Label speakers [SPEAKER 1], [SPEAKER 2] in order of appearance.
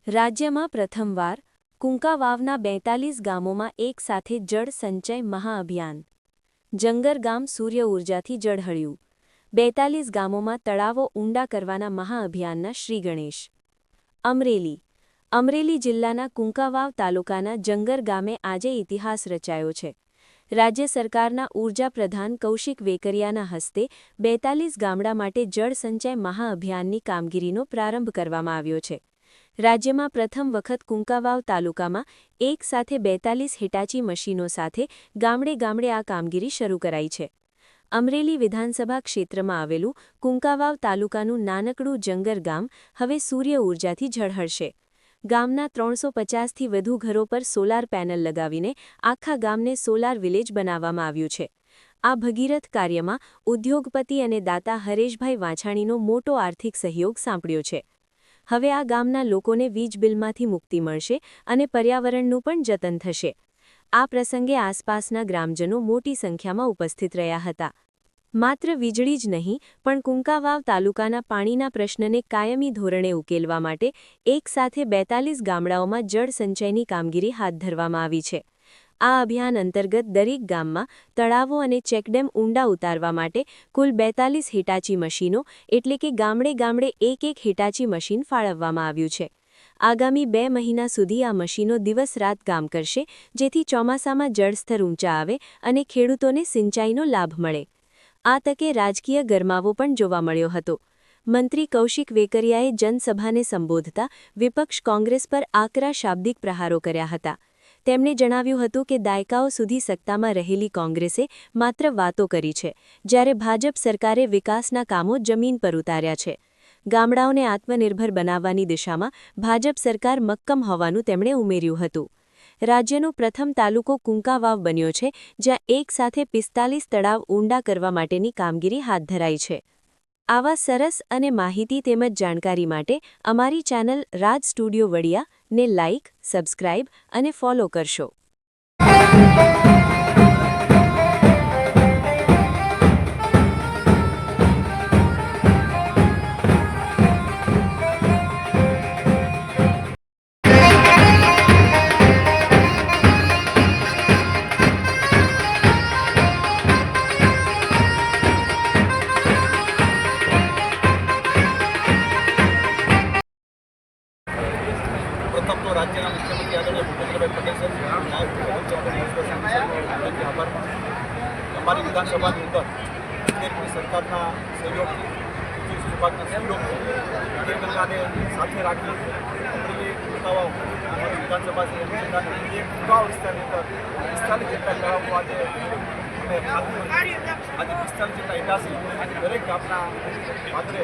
[SPEAKER 1] રાજ્યમાં પ્રથમવાર કુંકાવાવના 42 ગામોમાં એક સાથે જળ સંચય મહાઅભિયાન. જંગર ગામ સૂર્ય ઊર્જાથી ઝળહળ્યું. 42 ગામોમાં તળાવો ઊંડા કરવાના મહાઅભિયાનના શ્રીગણેશ. અમરેલી જિલ્લાના કુંકાવાવ તાલુકાના જંગર ગામે આજે ઇતિહાસ રચાયો છે. રાજ્ય સરકારના ઊર્જા પ્રધાન કૌશિક વેકરિયાના હસ્તે 42 ગામડા માટે જળ સંચય મહાઅભિયાનની કામગીરીનો પ્રારંભ કરવામાં આવ્યો છે. રાજ્યમાં પ્રથમ વખત કુંકાવાવ તાલુકામાં એક સાથે 42 હિટાચી મશીનો સાથે ગામડે આ કામગીરી શરૂ કરાઈ છે. અમરેલી વિધાનસભા ક્ષેત્રમાં આવેલું કુંકાવાવ તાલુકાનું નાનકડું જંગર ગામ હવે સૂર્ય ઊર્જાથી ઝળહળશે. ગામના 350થી વધુ ઘરો પર સોલાર પેનલ લગાવીને આખા ગામને સોલાર વિલેજ બનાવવામાં આવ્યું છે. આ ભગીરથ કાર્યમાં ઉદ્યોગપતિ અને દાતા હરેશભાઈ વાછાણીનો મોટો આર્થિક સહયોગ સાંપડ્યો છે. હવે આ ગામના લોકોને વીજ બિલમાંથી મુક્તિ મળશે અને પર્યાવરણનું પણ જતન થશે. આ પ્રસંગે આસપાસના ગ્રામજનો મોટી સંખ્યામાં ઉપસ્થિત રહ્યા હતા. માત્ર વીજળી જ નહીં પણ કુંકાવાવ તાલુકાના પાણીના પ્રશ્નને કાયમી ધોરણે ઉકેલવા માટે એક સાથે 42 ગામડાઓમાં જળ સંચયની કામગીરી હાથ ધરવામાં આવી છે. આ અભિયાન અંતર્ગત દરેક ગામમાં તળાવો અને ચેકડેમ ઊંડા ઉતારવા માટે કુલ 42 હિટાચી મશીનો એટલે કે ગામડે એક હિટાચી મશીન ફાળવવામાં આવ્યું છે. આગામી 2 મહિના સુધી આ મશીનો દિવસ-રાત કામ કરશે, જેથી ચોમાસામાં જળસ્તર ઊંચા આવે અને ખેડૂતોને સિંચાઈનો લાભ મળે. આ તકે રાજકીય ગરમાવો પણ જોવા મળ્યો હતો. મંત્રી કૌશિક વેકરિયાએ જનસભાને સંબોધતા વિપક્ષ કોંગ્રેસ પર આકરા શાબ્દિક પ્રહારો કર્યા હતા. તેમણે જણાવ્યું હતું કે દાયકાઓ સુધી સત્તામાં રહેલી કોંગ્રેસે માત્ર વાતો કરી છે, જ્યારે ભાજપ સરકારે વિકાસના કામો જમીન પર ઉતાર્યા છે. ગામડાઓને આત્મનિર્ભર બનાવવાની દિશામાં ભાજપ સરકાર મક્કમ હોવાનું તેમણે ઉમેર્યું હતું. રાજ્યનો પ્રથમ તાલુકો કુંકાવાવ બન્યો છે, જ્યાં એક સાથે 45 તળાવ ઊંડા કરવા માટેની કામગીરી હાથ ધરાઈ છે. આવા સરસ અને માહિતી તેમજ જાણકારી માટે અમારી ચેનલ રાજ સ્ટુડિયો વડિયા ને લાઇક, સબસ્ક્રાઇબ અને ફોલો કરશો.
[SPEAKER 2] પ્રથમ તો રાજ્યના મુખ્યમંત્રી આદરણીય ભૂપેન્દ્રભાઈ પટેલ સાહેબ અમારી વિધાનસભાની અંદર કેન્દ્રની સરકારના સહયોગથી કૃષિ વિભાગના સહયોગથી ગંગાને સાથે રાખી અમરેલી કુંકાવાવ અમારી વિધાનસભા છે એ કુંકાવાવ વિસ્તારની અંદર 45 જેટલા તળાવો આજે અમે આજે 45 જેટલા ઇતિહાસી દરેક ગામના પાદરે